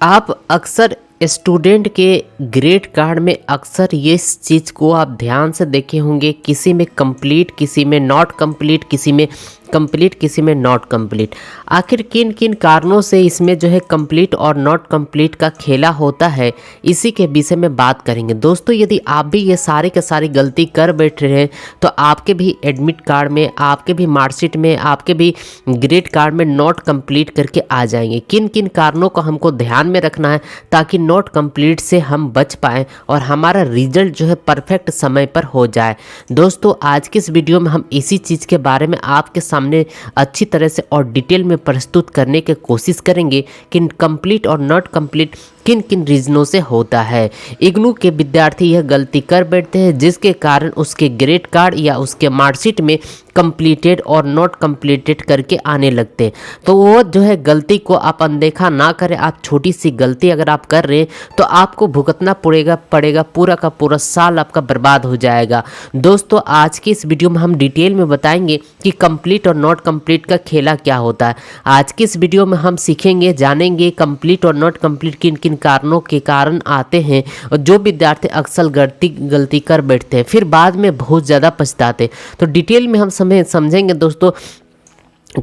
आप अक्सर स्टूडेंट के ग्रेड कार्ड में अक्सर ये चीज़ को आप ध्यान से देखे होंगे, किसी में कंप्लीट, किसी में नॉट कंप्लीट, किसी में कंप्लीट, किसी में नॉट कंप्लीट। आखिर किन किन कारणों से इसमें जो है कंप्लीट और नॉट कंप्लीट का खेला होता है, इसी के विषय में बात करेंगे। दोस्तों, यदि आप भी ये सारे के सारी गलती कर बैठ रहे हैं तो आपके भी एडमिट कार्ड में, आपके भी मार्कशीट में, आपके भी ग्रेड कार्ड में नॉट कंप्लीट करके आ जाएंगे। किन किन कारणों को हमको ध्यान में रखना है ताकि नॉट कंप्लीट से हम बच पाएँ और हमारा रिजल्ट जो है परफेक्ट समय पर हो जाए। दोस्तों, आज की इस वीडियो में हम इसी चीज़ के बारे में आपके सामने अच्छी तरह से और डिटेल में प्रस्तुत करने की कोशिश करेंगे कि कंप्लीट और नॉट कंप्लीट किन किन रीजनों से होता है। इग्नू के विद्यार्थी यह गलती कर बैठते हैं जिसके कारण उसके ग्रेड कार्ड या उसके मार्कशीट में कंप्लीटेड और नॉट कंप्लीटेड करके आने लगते हैं। तो वो जो है गलती को आप अनदेखा ना करें। आप छोटी सी गलती अगर आप कर रहे हैं तो आपको भुगतना पड़ेगा, पूरा का पूरा साल आपका बर्बाद हो जाएगा। दोस्तों, आज की इस वीडियो में हम डिटेल में बताएंगे कि कंप्लीट और नॉट कंप्लीट का खेला क्या होता है। आज की इस वीडियो में हम सीखेंगे, जानेंगे कंप्लीट और नॉट कंप्लीट किन किन कारणों के कारण आते हैं और जो विद्यार्थी अक्सर गलती कर बैठते हैं फिर बाद में बहुत ज़्यादा पछताते हैं। तो डिटेल में हम समझेंगे दोस्तों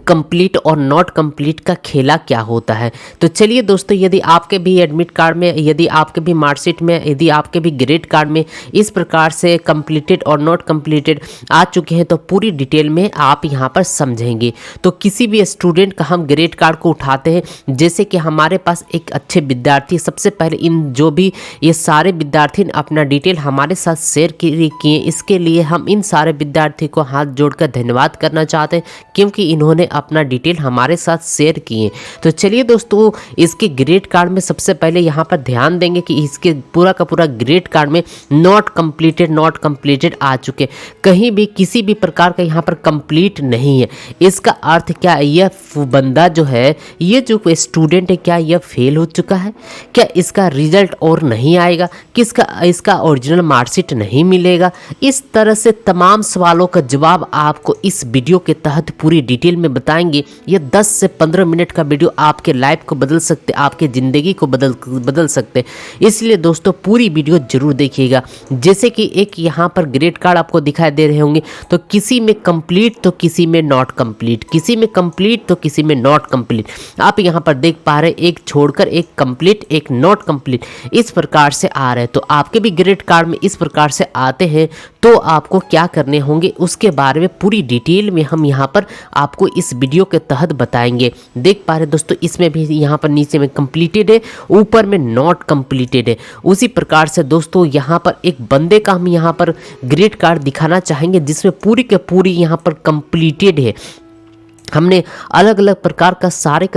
कंप्लीट और नॉट कंप्लीट का खेला क्या होता है। तो चलिए दोस्तों, यदि आपके भी एडमिट कार्ड में, यदि आपके भी मार्कशीट में, यदि आपके भी ग्रेड कार्ड में इस प्रकार से कंप्लीटेड और नॉट कंप्लीटेड आ चुके हैं तो पूरी डिटेल में आप यहां पर समझेंगे। तो किसी भी स्टूडेंट का हम ग्रेड कार्ड को उठाते हैं, जैसे कि हमारे पास एक अच्छे विद्यार्थी, सबसे पहले इन जो भी ये सारे विद्यार्थी अपना डिटेल हमारे साथ शेयर किए, इसके लिए हम इन सारे विद्यार्थी को हाथ जोड़कर धन्यवाद करना चाहते हैं क्योंकि इन्होंने अपना डिटेल हमारे साथ शेयर किए। तो चलिए दोस्तों, इसके ग्रेड कार्ड में सबसे पहले यहाँ पर ध्यान देंगे कि इसके पूरा का पूरा ग्रेड कार्ड में नॉट कंप्लीटेड आ चुके, कहीं भी किसी भी प्रकार का यहाँ पर कंप्लीट नहीं है। इसका अर्थ क्या है? यह बंदा जो है, ये जो स्टूडेंट है, क्या यह फेल हो चुका है? क्या इसका रिजल्ट और नहीं आएगा? किसका इसका ओरिजिनल मार्कशीट नहीं मिलेगा? इस तरह से तमाम सवालों का जवाब आपको इस वीडियो के तहत पूरी डिटेल में बताएंगे। ये 10 से 15 मिनट का वीडियो आपके लाइफ को बदल सकते, आपके ज़िंदगी को बदल सकते, इसलिए दोस्तों पूरी वीडियो जरूर देखिएगा। जैसे कि एक यहाँ पर ग्रेड कार्ड आपको दिखाई दे रहे होंगे, तो किसी में कंप्लीट तो किसी में नॉट कंप्लीट, किसी में कंप्लीट तो किसी में नॉट कंप्लीट। आप यहाँ पर देख पा रहे हैं, एक छोड़कर एक कंप्लीट, एक नॉट कंप्लीट, इस प्रकार से आ रहे हैं। तो आपके भी ग्रेड कार्ड में इस प्रकार से आते हैं तो आपको क्या करने होंगे उसके बारे में पूरी डिटेल में हम यहाँ पर आपको इस वीडियो के तहत बताएंगे। देख पा रहे दोस्तों, इसमें भी यहाँ पर नीचे में कंप्लीटेड है, ऊपर में नॉट कंप्लीटेड है। उसी प्रकार से दोस्तों यहाँ पर एक बंदे का हम यहाँ पर ग्रेड कार्ड दिखाना चाहेंगे जिसमें पूरी के पूरी यहाँ पर कंप्लीटेड है। हमने अलग अलग प्रकार का सारे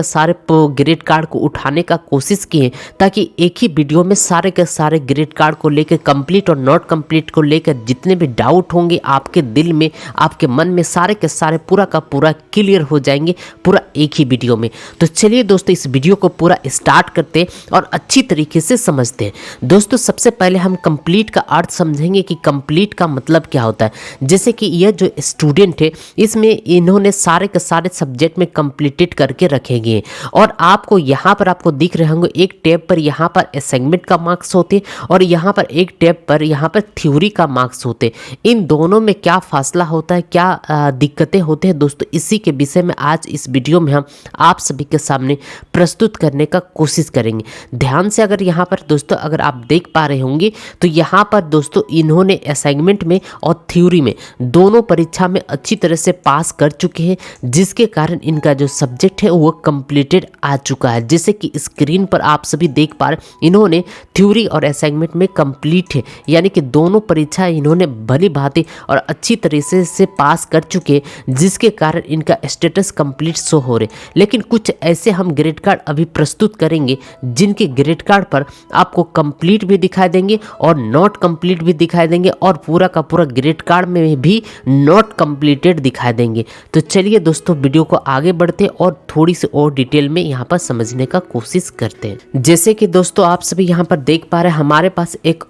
ग्रेड कार्ड को उठाने का कोशिश की है ताकि एक ही वीडियो में सारे के सारे ग्रेड कार्ड को लेकर कंप्लीट और नॉट कंप्लीट को लेकर जितने भी डाउट होंगे आपके दिल में, आपके मन में, सारे के सारे पूरा का पूरा क्लियर हो जाएंगे पूरा एक ही वीडियो में। तो चलिए दोस्तों, इस वीडियो को पूरा स्टार्ट करते हैं और अच्छी तरीके से समझते हैं। दोस्तों, सबसे पहले हम कंप्लीट का अर्थ समझेंगे कि कंप्लीट का मतलब क्या होता है। जैसे कि यह जो स्टूडेंट है, इसमें इन्होंने सारे के सारे सब्जेक्ट में कंप्लीटेड करके रखेंगे और आपको यहाँ पर आपको दिख रहे होंगे एक टैब पर यहाँ पर असाइनमेंट का मार्क्स होते हैं और यहाँ पर एक टैब पर यहाँ पर थ्योरी का मार्क्स होते हैं। इन दोनों में क्या फासला होता है, क्या दिक्कतें होते हैं दोस्तों, इसी के विषय में आज इस वीडियो में हम आप सभी के सामने प्रस्तुत करने का कोशिश करेंगे। ध्यान से अगर यहाँ पर दोस्तों अगर आप देख पा रहे होंगे तो यहाँ पर दोस्तों इन्होंने असाइनमेंट में और थ्योरी में दोनों परीक्षा में अच्छी तरह से पास कर चुके हैं, जिसके कारण इनका जो सब्जेक्ट है वो कंप्लीटेड आ चुका है। जैसे कि स्क्रीन पर आप सभी देख पा रहे, इन्होंने थ्योरी और असाइनमेंट में कंप्लीट है, यानी कि दोनों परीक्षा इन्होंने भली भांति और अच्छी तरीके से पास कर चुके, जिसके कारण इनका स्टेटस कंप्लीट शो हो रहे। लेकिन कुछ ऐसे हम ग्रेड कार्ड अभी प्रस्तुत करेंगे जिनके ग्रेड कार्ड पर आपको कंप्लीट भी दिखाई देंगे और नॉट कंप्लीट भी दिखाई देंगे और पूरा का पूरा ग्रेड कार्ड में भी नॉट कंप्लीटेड दिखाई देंगे। तो चलिए दोस्तों, वीडियो को आगे बढ़ते हैं और थोड़ी सी और डिटेल में यहाँ पर समझने का कोशिश करते हैं। जैसे कि दोस्तों आप सभी यहाँ पर देख पा रहे हैं, हमारे पास एक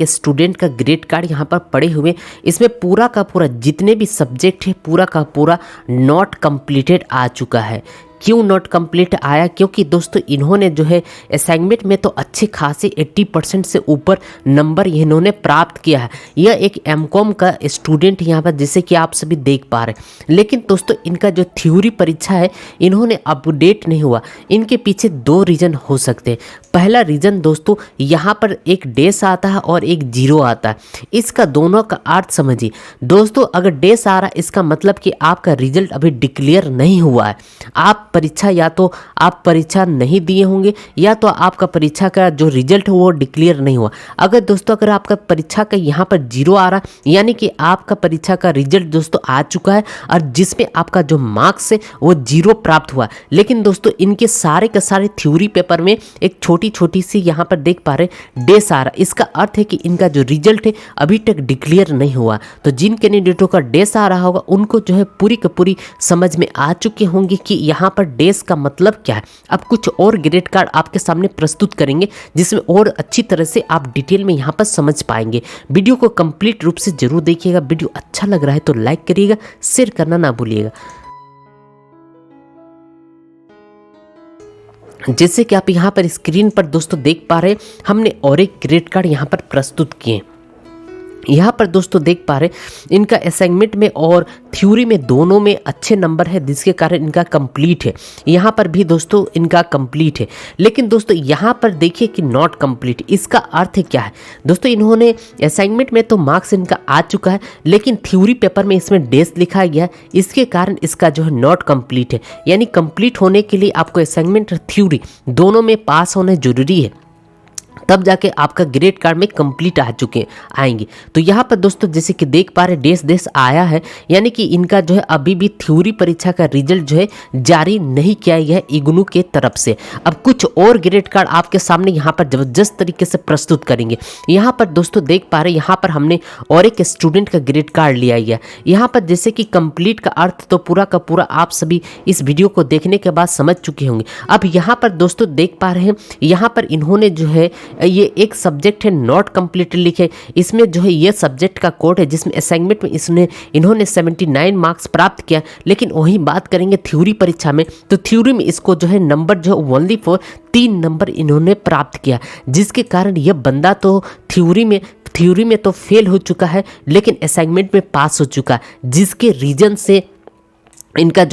स्टूडेंट का ग्रेड कार्ड यहाँ पर पड़े हुए, इसमें पूरा का पूरा जितने भी सब्जेक्ट है पूरा का पूरा नॉट कंप्लीटेड आ चुका है। क्यों नॉट कंप्लीट आया? क्योंकि दोस्तों इन्होंने जो है असाइनमेंट में तो अच्छे खासे 80% से ऊपर नंबर इन्होंने प्राप्त किया है। यह एक एमकॉम का स्टूडेंट यहाँ पर जैसे कि आप सभी देख पा रहे हैं। लेकिन दोस्तों इनका जो थ्योरी परीक्षा है इन्होंने अपडेट नहीं हुआ। इनके पीछे दो रीज़न हो सकते हैं। पहला रीज़न दोस्तों यहाँ पर एक डेस आता है और एक जीरो आता है। इसका दोनों का अर्थ समझिए दोस्तों। अगर डेस आ रहा है इसका मतलब कि आपका रिजल्ट अभी डिक्लेयर नहीं हुआ है। आप परीक्षा या तो आप परीक्षा नहीं दिए होंगे या तो आपका परीक्षा का जो रिजल्ट है वो डिक्लेयर नहीं हुआ। अगर दोस्तों अगर आपका परीक्षा का यहाँ पर जीरो आ रहा है यानी कि आपका परीक्षा का रिजल्ट दोस्तों आ चुका है और जिसमें आपका जो मार्क्स है वो जीरो प्राप्त हुआ। लेकिन दोस्तों इनके सारे के सारे थ्योरी पेपर में एक छोटी छोटी सी यहाँ पर देख पा रहे डेस आ रहा है। इसका अर्थ है कि इनका जो रिजल्ट है अभी तक डिक्लेयर नहीं हुआ। तो जिन कैंडिडेटों का डेस आ रहा होगा उनको जो है पूरी की पूरी समझ में आ चुके होंगे कि यहाँ पर डेस का मतलब क्या है। अब कुछ और ग्रेड कार्ड आपके सामने प्रस्तुत करेंगे जिसमें और अच्छी तरह से आप डिटेल में यहाँ पर समझ पाएंगे। वीडियो को कंप्लीट रूप से जरूर देखिएगा। वीडियो अच्छा लग रहा है तो लाइक करिएगा, शेयर करना ना भूलिएगा। जैसे कि आप यहाँ पर स्क्रीन पर दोस्तों देख पा रहे हैं हमने और एक ग्रेड कार्ड यहाँ पर प्रस्तुत किए। यहाँ पर दोस्तों देख पा रहे इनका असाइनमेंट में और थ्योरी में दोनों में अच्छे नंबर है जिसके कारण इनका कंप्लीट है। यहाँ पर भी दोस्तों इनका कंप्लीट है। लेकिन दोस्तों यहाँ पर देखिए कि नॉट कंप्लीट, इसका अर्थ है क्या है दोस्तों? इन्होंने असाइनमेंट में तो मार्क्स इनका आ चुका है लेकिन थ्योरी पेपर में इसमें डेस लिखा गया है, इसके कारण इसका जो है नॉट कंप्लीट है। यानी कंप्लीट होने के लिए आपको असाइनमेंट और थ्योरी दोनों में पास होना जरूरी है, तब जाके आपका ग्रेड कार्ड में कंप्लीट आ चुके आएंगे। तो यहाँ पर दोस्तों जैसे कि देख पा रहे डेस आया है यानी कि इनका जो है अभी भी थ्योरी परीक्षा का रिजल्ट जो है जारी नहीं किया गया है इग्नू के तरफ से। अब कुछ और ग्रेड कार्ड आपके सामने यहाँ पर जबरदस्त तरीके से प्रस्तुत करेंगे। यहाँ पर दोस्तों देख पा रहे यहाँ पर हमने और एक स्टूडेंट का ग्रेड कार्ड लिया गया। यहाँ पर जैसे कि कंप्लीट का अर्थ तो पूरा का पूरा आप सभी इस वीडियो को देखने के बाद समझ चुके होंगे। अब यहाँ पर दोस्तों देख पा रहे हैं यहाँ पर इन्होंने जो है ये एक सब्जेक्ट है नॉट कंप्लीट लिखे। इसमें जो है ये सब्जेक्ट का कोड है जिसमें असाइनमेंट में इन्होंने 79 मार्क्स प्राप्त किया। लेकिन वही बात करेंगे थ्योरी परीक्षा में तो थ्योरी में इसको जो है नंबर जो है ओनली फॉर 3 नंबर इन्होंने प्राप्त किया, जिसके कारण यह बंदा तो थ्योरी में तो फेल हो चुका है लेकिन असाइनमेंट में पास हो चुका है, जिसके रीजन से इनका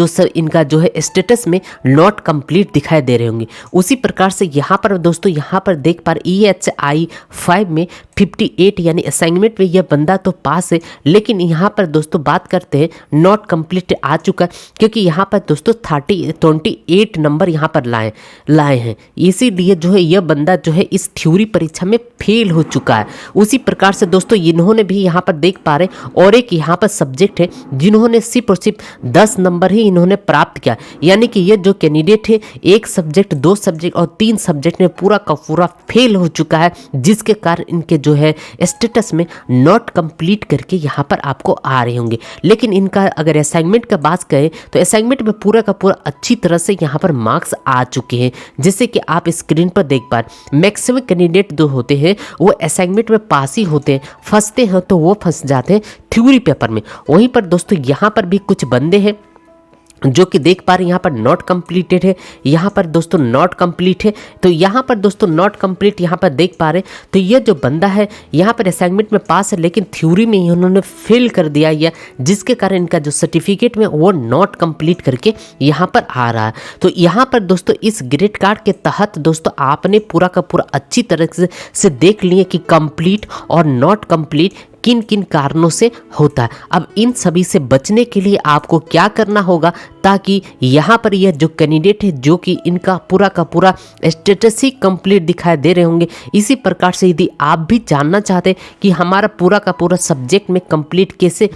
जो है स्टेटस में नॉट कंप्लीट दिखाई दे रहे होंगे। उसी प्रकार से यहाँ पर दोस्तों यहाँ पर देख पा रहे EHI 5 में 58 यानी असाइनमेंट में यह बंदा तो पास है लेकिन यहाँ पर दोस्तों बात करते हैं नॉट कंप्लीट आ चुका है क्योंकि यहाँ पर दोस्तों 28 नंबर यहाँ पर लाए हैं। इसीलिए जो है यह बंदा जो है इस थ्योरी परीक्षा में फेल हो चुका है। उसी प्रकार से दोस्तों इन्होंने भी यहाँ पर देख पा रहे और एक यहाँ पर सब्जेक्ट है जिन्होंने सिर्फ और सिर्फ 10 नंबर ही इन्होंने प्राप्त किया। यानी कि ये जो कैंडिडेट है एक सब्जेक्ट 2 सब्जेक्ट और 3 सब्जेक्ट में पूरा का पूरा फेल हो चुका है, जिसके कारण इनके जो है स्टेटस में नॉट कंप्लीट करके यहाँ पर आपको आ रहे होंगे। लेकिन इनका अगर असाइनमेंट का बात करें तो असाइनमेंट में पूरा का पूरा अच्छी तरह से यहाँ पर मार्क्स आ चुके हैं। जैसे कि आप स्क्रीन पर देख पा रहे मैक्सिमम कैंडिडेट जो होते हैं वो असाइनमेंट में पास ही होते हैं, फंसते हैं तो वो फंस जाते हैं थ्योरी पेपर में। वहीं पर दोस्तों यहाँ पर भी कुछ बंदे हैं जो कि देख पा रहे हैं यहाँ पर नॉट कंप्लीटेड है, यहाँ पर दोस्तों नॉट कंप्लीट है। तो यहाँ पर दोस्तों नॉट कंप्लीट यहाँ पर देख पा रहे हैं तो ये जो बंदा है यहाँ पर असाइनमेंट में पास है लेकिन थ्योरी में उन्होंने फेल कर दिया या जिसके कारण इनका जो सर्टिफिकेट में वो नॉट कंप्लीट करके यहाँ पर आ रहा है। तो यहाँ पर दोस्तों इस ग्रेड कार्ड के तहत दोस्तों आपने पूरा का पूरा अच्छी तरह से देख लिए कि कंप्लीट और नॉट कंप्लीट किन किन कारणों से होता है। अब इन सभी से बचने के लिए आपको क्या करना होगा ताकि यहाँ पर यह जो कैंडिडेट है जो कि इनका पूरा का पूरा स्टेटस ही कंप्लीट दिखाई दे रहे होंगे। इसी प्रकार से यदि आप भी जानना चाहते हैं कि हमारा पूरा का पूरा सब्जेक्ट में कंप्लीट कैसे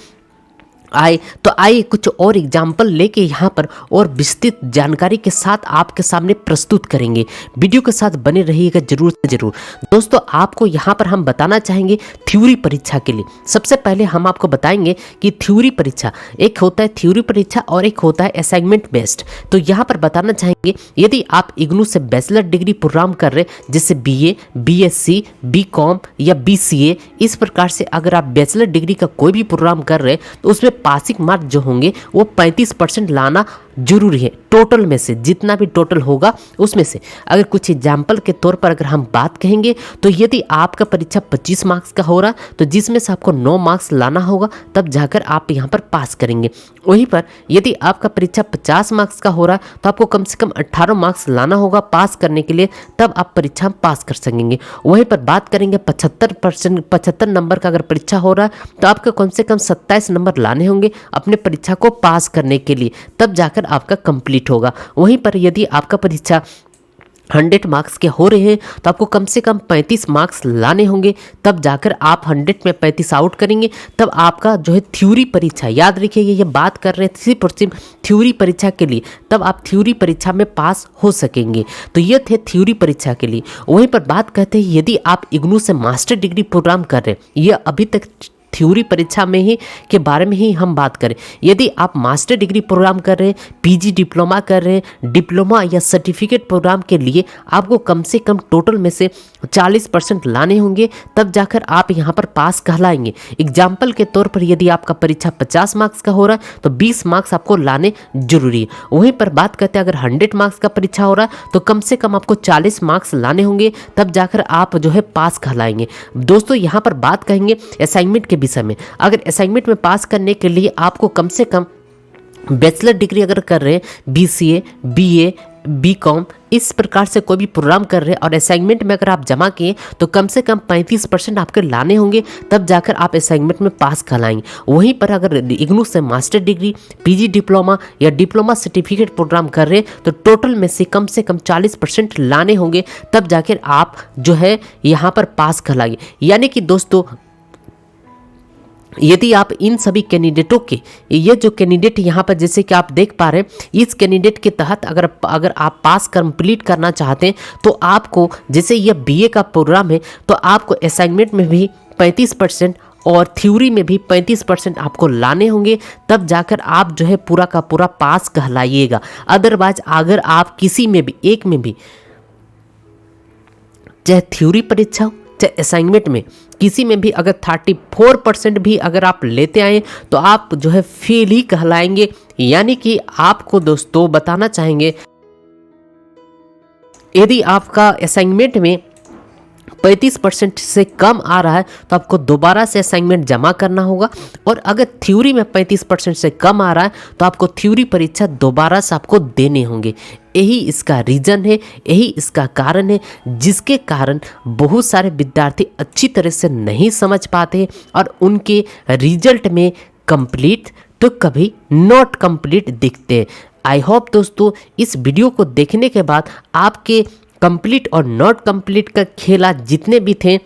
आए तो आइए कुछ और एग्जाम्पल लेके यहाँ पर और विस्तृत जानकारी के साथ आपके सामने प्रस्तुत करेंगे। वीडियो के साथ बने रहिएगा जरूर से जरूर। दोस्तों आपको यहाँ पर हम बताना चाहेंगे थ्योरी परीक्षा के लिए सबसे पहले हम आपको बताएंगे कि थ्योरी परीक्षा एक होता है थ्योरी परीक्षा और एक होता है असाइनमेंट बेस्ड। तो यहाँ पर बताना चाहेंगे यदि आप इग्नू से बैचलर डिग्री प्रोग्राम कर रहे जैसे BA, BSc, BCom या BCA, इस प्रकार से अगर आप बैचलर डिग्री का कोई भी प्रोग्राम कर रहे हैं तो उसमें पासिंग मार्क जो होंगे वो 35% लाना जरूरी है। टोटल में से जितना भी टोटल होगा उसमें से अगर कुछ एग्जाम्पल के तौर पर अगर हम बात कहेंगे तो यदि आपका परीक्षा 25 मार्क्स का हो रहा तो जिसमें से आपको 9 मार्क्स लाना होगा तब जाकर आप यहाँ पर पास करेंगे। वहीं पर यदि आपका परीक्षा 50 मार्क्स का हो रहा तो आपको कम से कम 18 मार्क्स लाना होगा पास करने के लिए, तब आप परीक्षा में पास कर सकेंगे। वहीं पर बात करेंगे 75 नंबर का अगर परीक्षा हो रहा है तो आपको कम से कम 27 नंबर लाने होंगे अपने परीक्षा को पास करने के लिए, तब जाकर आपका कंप्लीट होगा। वहीं पर यदि आपका परीक्षा 100 मार्क्स के हो रहे हैं तो आपको कम से कम 35 मार्क्स लाने होंगे, तब जाकर आप 100 में 35 आउट करेंगे, तब आपका जो है थ्योरी परीक्षा, याद रखिए ये बात कर रहे हैं सिर्फ थ्योरी परीक्षा के लिए, तब आप थ्योरी परीक्षा में पास हो सकेंगे। तो ये थे थ्योरी परीक्षा के लिए। वहीं पर बात करते हैं यदि आप इग्नू से मास्टर डिग्री प्रोग्राम कर रहे हैं, ये अभी तक थ्योरी परीक्षा में ही के बारे में ही हम बात करें। यदि आप मास्टर डिग्री प्रोग्राम कर रहे हैं, पीजी डिप्लोमा कर रहे हैं, डिप्लोमा या सर्टिफिकेट प्रोग्राम के लिए आपको कम से कम टोटल में से 40% लाने होंगे, तब जाकर आप यहाँ पर पास कहलाएंगे। एग्जाम्पल के तौर पर यदि आपका परीक्षा 50 मार्क्स का हो रहा है तो 20 मार्क्स आपको लाने जरूरी है। वहीं पर बात करते हैं अगर 100 मार्क्स का परीक्षा हो रहा है तो कम से कम आपको 40 मार्क्स लाने होंगे, तब जाकर आप जो है पास कहलाएंगे। दोस्तों यहाँ पर बात कहेंगे असाइनमेंट के विषय में। अगर असाइनमेंट में पास करने के लिए आपको कम से कम बैचलर डिग्री अगर कर रहे हैं, BCA, BA, BCom इस प्रकार से कोई भी प्रोग्राम कर रहे हैं और असाइनमेंट में अगर आप जमा किए तो कम से कम 35% आपके लाने होंगे, तब जाकर आप असाइनमेंट में पास कहलाएंगे। वहीं पर अगर इग्नू से मास्टर डिग्री, पीजी डिप्लोमा या डिप्लोमा सर्टिफिकेट प्रोग्राम कर रहे हैं तो टोटल में से कम 40% लाने होंगे, तब जाकर आप जो है यहाँ पर पास कहलाएंगे। यानी कि दोस्तों यदि आप इन सभी कैंडिडेटों के, ये जो कैंडिडेट यहाँ पर जैसे कि आप देख पा रहे हैं, इस कैंडिडेट के तहत अगर आप पास कंप्लीट करना चाहते हैं तो आपको, जैसे ये BA का प्रोग्राम है तो आपको असाइनमेंट में भी 35% और थ्योरी में भी 35% आपको लाने होंगे, तब जाकर आप जो है पूरा का पूरा पास कहलाइएगा। अदरवाइज अगर आप किसी में भी एक में भी, चाहे थ्योरी परीक्षा हो चाहे असाइनमेंट में, किसी में भी अगर 34% भी अगर आप लेते आए तो आप जो है फेल ही कहलाएंगे। यानी कि आपको दोस्तों बताना चाहेंगे यदि आपका असाइनमेंट में 35% से कम आ रहा है तो आपको दोबारा से असाइनमेंट जमा करना होगा, और अगर थ्योरी में 35% से कम आ रहा है तो आपको थ्योरी परीक्षा दोबारा से आपको देने होंगे। यही इसका रीज़न है, यही इसका कारण है जिसके कारण बहुत सारे विद्यार्थी अच्छी तरह से नहीं समझ पाते और उनके रिजल्ट में कंप्लीट तो कभी नॉट कंप्लीट दिखते हैं। आई होप दोस्तों इस वीडियो को देखने के बाद आपके कंप्लीट और नॉट कंप्लीट का खेला जितने भी थे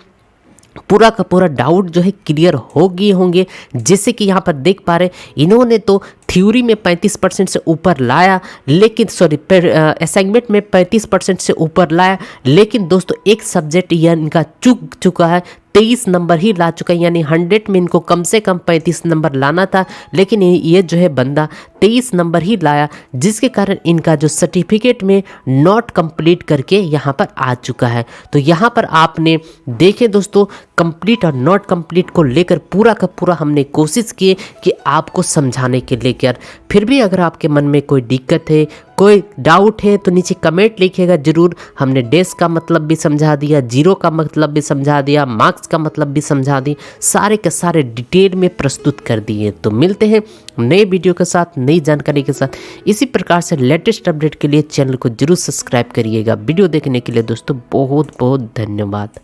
पूरा का पूरा डाउट जो है क्लियर हो गए होंगे। जैसे कि यहाँ पर देख पा रहे इन्होंने तो थ्योरी में 35% से ऊपर लाया, लेकिन असाइनमेंट में 35% से ऊपर लाया, लेकिन दोस्तों एक सब्जेक्ट यह इनका चूक चुका है, 23 नंबर ही ला चुका है। यानी 100 में इनको कम से कम 35 नंबर लाना था, लेकिन ये जो है बंदा 23 नंबर ही लाया, जिसके कारण इनका जो सर्टिफिकेट में नॉट कंप्लीट करके यहाँ पर आ चुका है। तो यहाँ पर आपने देखें दोस्तों कंप्लीट और नॉट कंप्लीट को लेकर पूरा का पूरा हमने कोशिश की कि आपको समझाने के लेकर। फिर भी अगर आपके मन में कोई दिक्कत है, कोई डाउट है तो नीचे कमेंट लिखिएगा जरूर। हमने डेज का मतलब भी समझा दिया, जीरो का मतलब भी समझा दिया, मार्क्स का मतलब भी समझा दिए, सारे के सारे डिटेल में प्रस्तुत कर दिए। तो मिलते हैं नए वीडियो के साथ, नई जानकारी के साथ। इसी प्रकार से लेटेस्ट अपडेट के लिए चैनल को जरूर सब्सक्राइब करिएगा। वीडियो देखने के लिए दोस्तों बहुत बहुत धन्यवाद।